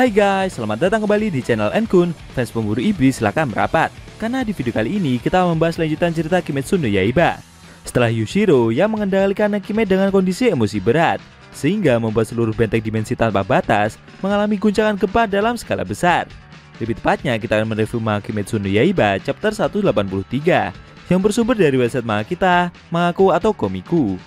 Hai guys, selamat datang kembali di channel Enkun. Fans pemburu iblis silakan merapat, karena di video kali ini kita membahas lanjutan cerita Kimetsu no Yaiba. Setelah Yushiro yang mengendalikan Nakime dengan kondisi emosi berat, sehingga membuat seluruh benteng dimensi tanpa batas mengalami guncangan gempa dalam skala besar. Lebih tepatnya kita akan mereview manga Kimetsu no Yaiba chapter 183 yang bersumber dari website manga kita, Mangaku atau Komiku.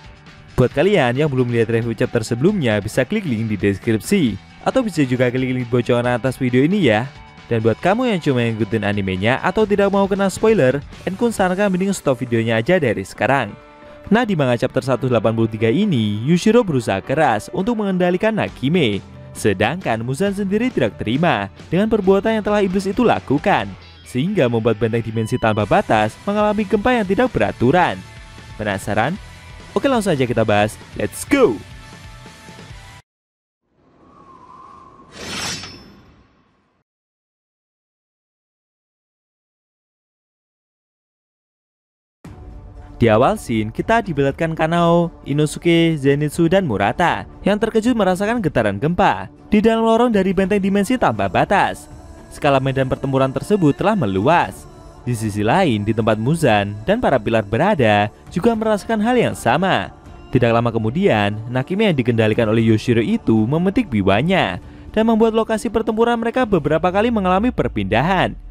Buat kalian yang belum lihat review chapter sebelumnya, bisa klik link di deskripsi. Atau bisa juga klik link bocoran atas video ini ya. Dan buat kamu yang cuma ngikutin animenya atau tidak mau kena spoiler, Enkun sarankan mending stop videonya aja dari sekarang. Nah, di manga chapter 183 ini, Yushiro berusaha keras untuk mengendalikan Nakime. Sedangkan Muzan sendiri tidak terima dengan perbuatan yang telah iblis itu lakukan, sehingga membuat benteng dimensi tanpa batas mengalami gempa yang tidak beraturan. Penasaran? Oke, langsung saja kita bahas. Let's go! Di awal scene, kita diperlihatkan Kanao, Inosuke, Zenitsu, dan Murata yang terkejut merasakan getaran gempa di dalam lorong dari benteng dimensi tanpa batas. Skala medan pertempuran tersebut telah meluas. Di sisi lain, di tempat Muzan dan para pilar berada juga merasakan hal yang sama. Tidak lama kemudian, Nakime yang dikendalikan oleh Yushiro itu memetik biwanya dan membuat lokasi pertempuran mereka beberapa kali mengalami perpindahan.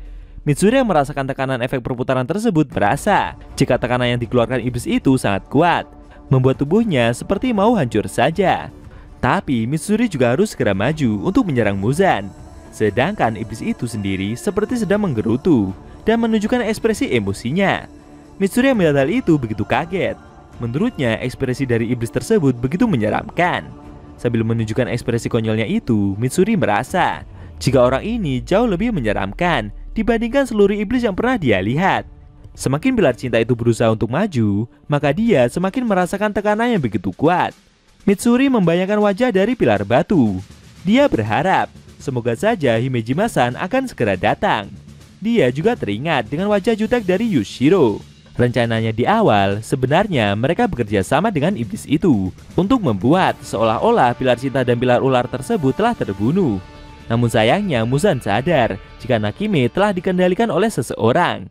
Mitsuri yang merasakan tekanan efek perputaran tersebut merasa jika tekanan yang dikeluarkan iblis itu sangat kuat, membuat tubuhnya seperti mau hancur saja. Tapi Mitsuri juga harus segera maju untuk menyerang Muzan. Sedangkan iblis itu sendiri seperti sedang menggerutu dan menunjukkan ekspresi emosinya. Mitsuri yang melihat hal itu begitu kaget. Menurutnya ekspresi dari iblis tersebut begitu menyeramkan. Sambil menunjukkan ekspresi konyolnya itu, Mitsuri merasa jika orang ini jauh lebih menyeramkan dibandingkan seluruh iblis yang pernah dia lihat. Semakin pilar cinta itu berusaha untuk maju, maka dia semakin merasakan tekanan yang begitu kuat. Mitsuri membayangkan wajah dari pilar batu. Dia berharap semoga saja Himejima-san akan segera datang. Dia juga teringat dengan wajah jutek dari Yushiro. Rencananya di awal, sebenarnya mereka bekerja sama dengan iblis itu untuk membuat seolah-olah pilar cinta dan pilar ular tersebut telah terbunuh. Namun sayangnya Muzan sadar jika Nakime telah dikendalikan oleh seseorang.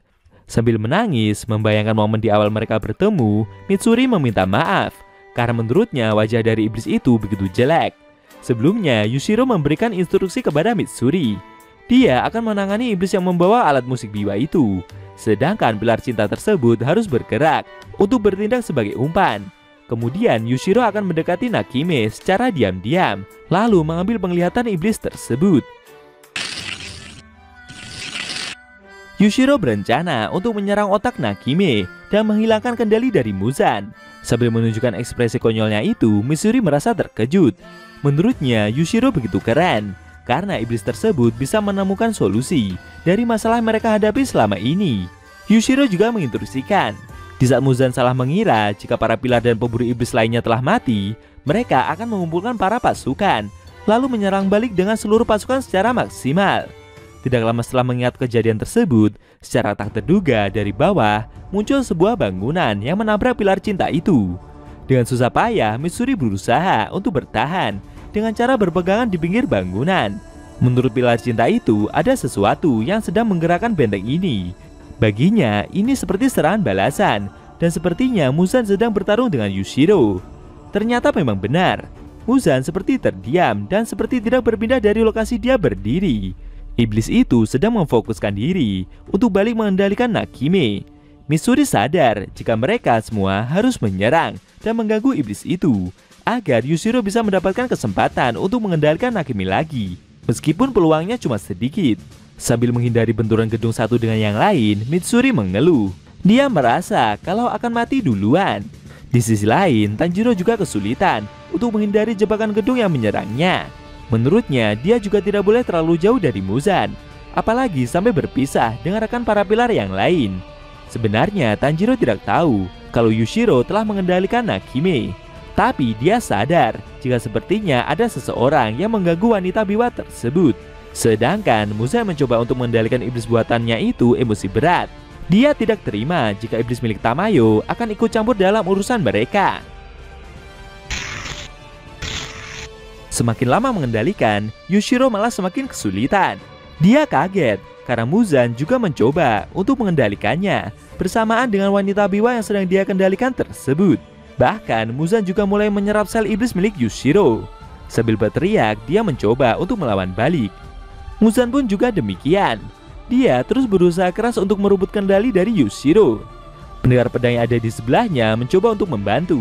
Sambil menangis membayangkan momen di awal mereka bertemu, Mitsuri meminta maaf karena menurutnya wajah dari iblis itu begitu jelek. Sebelumnya Yushiro memberikan instruksi kepada Mitsuri. Dia akan menangani iblis yang membawa alat musik biwa itu. Sedangkan pilar cinta tersebut harus bergerak untuk bertindak sebagai umpan. Kemudian Yushiro akan mendekati Nakime secara diam-diam, lalu mengambil penglihatan iblis tersebut. Yushiro berencana untuk menyerang otak Nakime dan menghilangkan kendali dari Muzan. Sambil menunjukkan ekspresi konyolnya itu, Mitsuri merasa terkejut. Menurutnya Yushiro begitu keren, karena iblis tersebut bisa menemukan solusi dari masalah yang mereka hadapi selama ini. Yushiro juga menginstruksikan, di saat Muzan salah mengira jika para pilar dan pemburu iblis lainnya telah mati, mereka akan mengumpulkan para pasukan, lalu menyerang balik dengan seluruh pasukan secara maksimal. Tidak lama setelah mengingat kejadian tersebut, secara tak terduga dari bawah muncul sebuah bangunan yang menabrak pilar cinta itu. Dengan susah payah, Mitsuri berusaha untuk bertahan dengan cara berpegangan di pinggir bangunan. Menurut pilar cinta itu, ada sesuatu yang sedang menggerakkan benteng ini. Baginya, ini seperti serangan balasan, dan sepertinya Muzan sedang bertarung dengan Yushiro. Ternyata memang benar, Muzan seperti terdiam dan seperti tidak berpindah dari lokasi dia berdiri. Iblis itu sedang memfokuskan diri untuk balik mengendalikan Nakime. Mitsuri sadar jika mereka semua harus menyerang dan mengganggu iblis itu, agar Yushiro bisa mendapatkan kesempatan untuk mengendalikan Nakime lagi, meskipun peluangnya cuma sedikit. Sambil menghindari benturan gedung satu dengan yang lain, Mitsuri mengeluh. Dia merasa kalau akan mati duluan. Di sisi lain, Tanjiro juga kesulitan untuk menghindari jebakan gedung yang menyerangnya. Menurutnya, dia juga tidak boleh terlalu jauh dari Muzan, apalagi sampai berpisah dengan rekan para pilar yang lain. Sebenarnya, Tanjiro tidak tahu kalau Yushiro telah mengendalikan Nakime. Tapi dia sadar jika sepertinya ada seseorang yang mengganggu wanita biwa tersebut. Sedangkan Muzan mencoba untuk mengendalikan iblis buatannya itu emosi berat. Dia tidak terima jika iblis milik Tamayo akan ikut campur dalam urusan mereka. Semakin lama mengendalikan, Yushiro malah semakin kesulitan. Dia kaget karena Muzan juga mencoba untuk mengendalikannya bersamaan dengan wanita biwa yang sedang dia kendalikan tersebut. Bahkan Muzan juga mulai menyerap sel iblis milik Yushiro. Sambil berteriak, dia mencoba untuk melawan balik. Muzan pun juga demikian. Dia terus berusaha keras untuk merebut kendali dari Yushiro. Pendekar pedang yang ada di sebelahnya mencoba untuk membantu.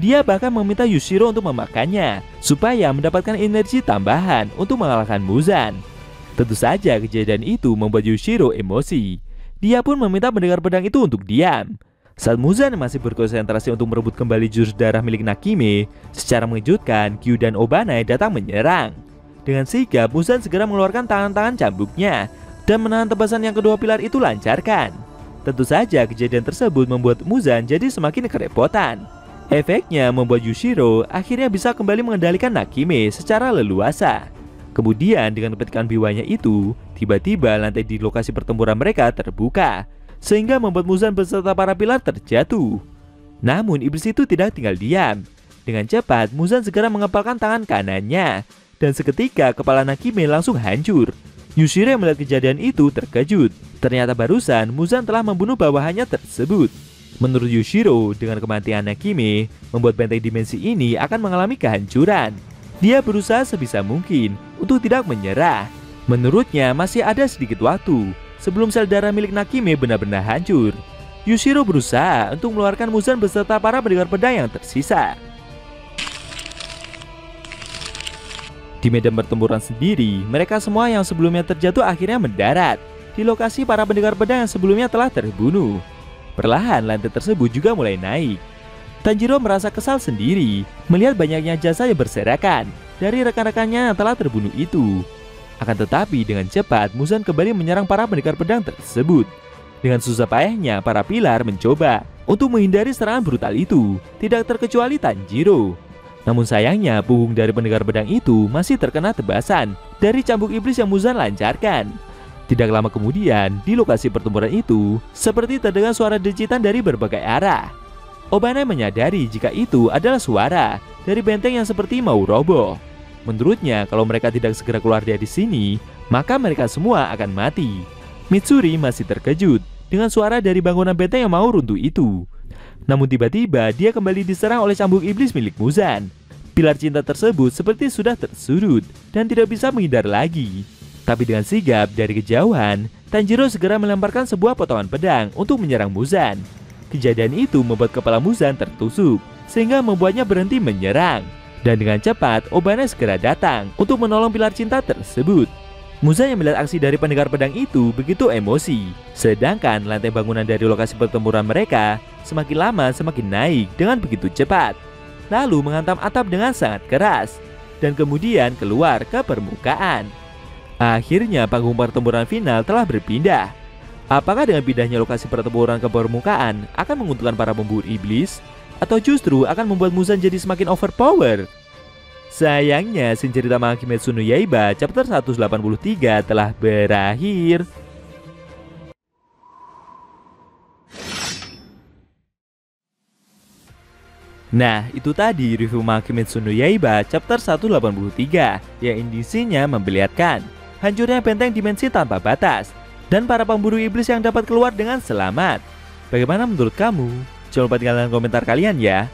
Dia bahkan meminta Yushiro untuk memakannya supaya mendapatkan energi tambahan untuk mengalahkan Muzan. Tentu saja kejadian itu membuat Yushiro emosi. Dia pun meminta pendekar pedang itu untuk diam. Saat Muzan masih berkonsentrasi untuk merebut kembali jurus darah milik Nakime, secara mengejutkan Kyu dan Obanai datang menyerang. Dengan sigap, Muzan segera mengeluarkan tangan-tangan cambuknya dan menahan tebasan yang kedua pilar itu lancarkan. Tentu saja kejadian tersebut membuat Muzan jadi semakin kerepotan. Efeknya membuat Yushiro akhirnya bisa kembali mengendalikan Nakime secara leluasa. Kemudian dengan petikan biwanya itu, tiba-tiba lantai di lokasi pertempuran mereka terbuka, sehingga membuat Muzan beserta para pilar terjatuh. Namun iblis itu tidak tinggal diam. Dengan cepat, Muzan segera mengepalkan tangan kanannya, dan seketika kepala Nakime langsung hancur. Yushiro yang melihat kejadian itu terkejut. Ternyata barusan Muzan telah membunuh bawahannya tersebut. Menurut Yushiro, dengan kematian Nakime, membuat benteng dimensi ini akan mengalami kehancuran. Dia berusaha sebisa mungkin untuk tidak menyerah. Menurutnya masih ada sedikit waktu sebelum sel darah milik Nakime benar-benar hancur. Yushiro berusaha untuk mengeluarkan Muzan beserta para pendekar pedang yang tersisa. Di medan pertempuran sendiri, mereka semua yang sebelumnya terjatuh akhirnya mendarat di lokasi para pendekar pedang yang sebelumnya telah terbunuh. Perlahan lantai tersebut juga mulai naik. Tanjiro merasa kesal sendiri melihat banyaknya jasa yang berserakan dari rekan-rekannya yang telah terbunuh itu. Akan tetapi dengan cepat Muzan kembali menyerang para pendekar pedang tersebut. Dengan susah payahnya para pilar mencoba untuk menghindari serangan brutal itu, tidak terkecuali Tanjiro. Namun sayangnya punggung dari pendekar pedang itu masih terkena tebasan dari cambuk iblis yang Muzan lancarkan. Tidak lama kemudian, di lokasi pertempuran itu, seperti terdengar suara decitan dari berbagai arah. Obanai menyadari jika itu adalah suara dari benteng yang seperti mau roboh. Menurutnya, kalau mereka tidak segera keluar dari sini, maka mereka semua akan mati. Mitsuri masih terkejut dengan suara dari bangunan benteng yang mau runtuh itu. Namun tiba-tiba dia kembali diserang oleh cambuk iblis milik Muzan. Pilar cinta tersebut seperti sudah tersudut dan tidak bisa menghindar lagi. Tapi dengan sigap dari kejauhan, Tanjiro segera melemparkan sebuah potongan pedang untuk menyerang Muzan. Kejadian itu membuat kepala Muzan tertusuk, sehingga membuatnya berhenti menyerang. Dan dengan cepat, Obanai segera datang untuk menolong pilar cinta tersebut. Muzan yang melihat aksi dari pendekar pedang itu begitu emosi. Sedangkan lantai bangunan dari lokasi pertempuran mereka semakin lama semakin naik dengan begitu cepat. Lalu menghantam atap dengan sangat keras, dan kemudian keluar ke permukaan. Akhirnya panggung pertempuran final telah berpindah. Apakah dengan pindahnya lokasi pertempuran ke permukaan akan menguntungkan para pemburu iblis? Atau justru akan membuat Muzan jadi semakin overpower? Sayangnya, scene cerita Kimetsu no Yaiba chapter 183 telah berakhir. Nah, itu tadi review Kimetsu no Yaiba chapter 183 yang indisinya memperlihatkan hancurnya benteng dimensi tanpa batas dan para pemburu iblis yang dapat keluar dengan selamat. Bagaimana menurut kamu? Jangan lupa tinggalkan komentar kalian ya.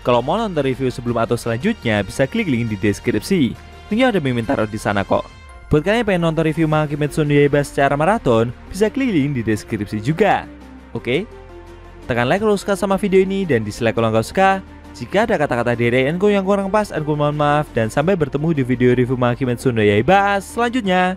Kalau mau nonton review sebelum atau selanjutnya, bisa klik link di deskripsi. Linknya ada mimin taruh di sana kok. Buat kalian yang pengen nonton review Kimetsu no Yaiba secara maraton, bisa klik link di deskripsi juga. Oke? Tekan like kalau suka sama video ini dan dislike kalau nggak suka. Jika ada kata-kata dari Enko yang kurang pas, Enko mohon maaf, dan sampai bertemu di video review Kimetsu no Yaiba selanjutnya.